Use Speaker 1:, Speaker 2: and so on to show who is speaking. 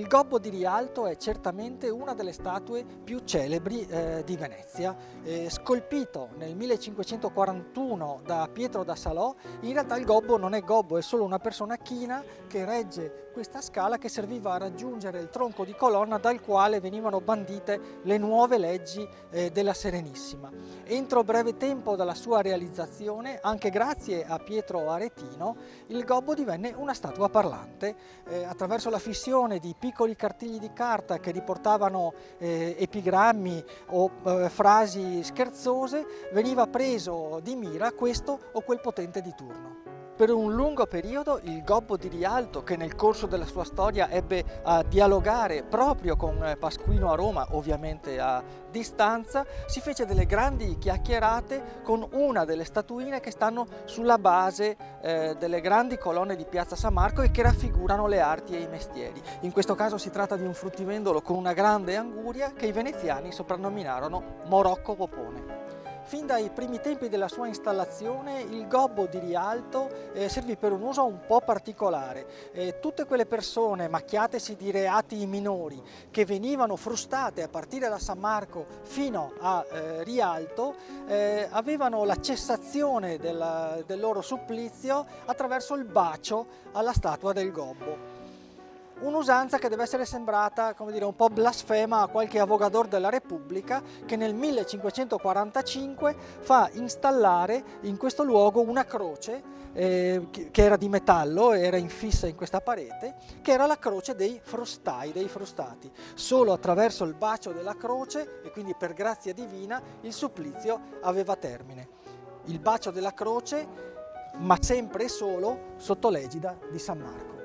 Speaker 1: Gobbo di Rialto è certamente una delle statue più celebri di Venezia, scolpito nel 1541 da Pietro da Salò. In realtà il gobbo non è gobbo, è solo una persona china che regge questa scala che serviva a raggiungere il tronco di colonna dal quale venivano bandite le nuove leggi della Serenissima. Entro breve tempo dalla sua realizzazione, anche grazie a Pietro Aretino, il gobbo divenne una statua parlante attraverso la fissione di piccoli cartigli di carta che riportavano epigrammi o frasi scherzose. Veniva preso di mira questo o quel potente di turno. Per un lungo periodo il Gobbo di Rialto, che nel corso della sua storia ebbe a dialogare proprio con Pasquino a Roma, ovviamente a distanza, si fece delle grandi chiacchierate con una delle statuine che stanno sulla base delle grandi colonne di Piazza San Marco e che raffigurano le arti e i mestieri. In questo caso si tratta di un fruttivendolo con una grande anguria che i veneziani soprannominarono Morocco Popone. Fin dai primi tempi della sua installazione il Gobbo di Rialto servì per un uso un po' particolare. Tutte quelle persone macchiatesi di reati minori che venivano frustate a partire da San Marco fino a Rialto avevano la cessazione del loro supplizio attraverso il bacio alla statua del Gobbo. Un'usanza che deve essere sembrata, come dire, un po' blasfema a qualche avogador della Repubblica che nel 1545 fa installare in questo luogo una croce che era di metallo, era infissa in questa parete, che era la croce dei frustai, dei frustati. Solo attraverso il bacio della croce, e quindi per grazia divina, il supplizio aveva termine. Il bacio della croce, ma sempre e solo sotto l'egida di San Marco.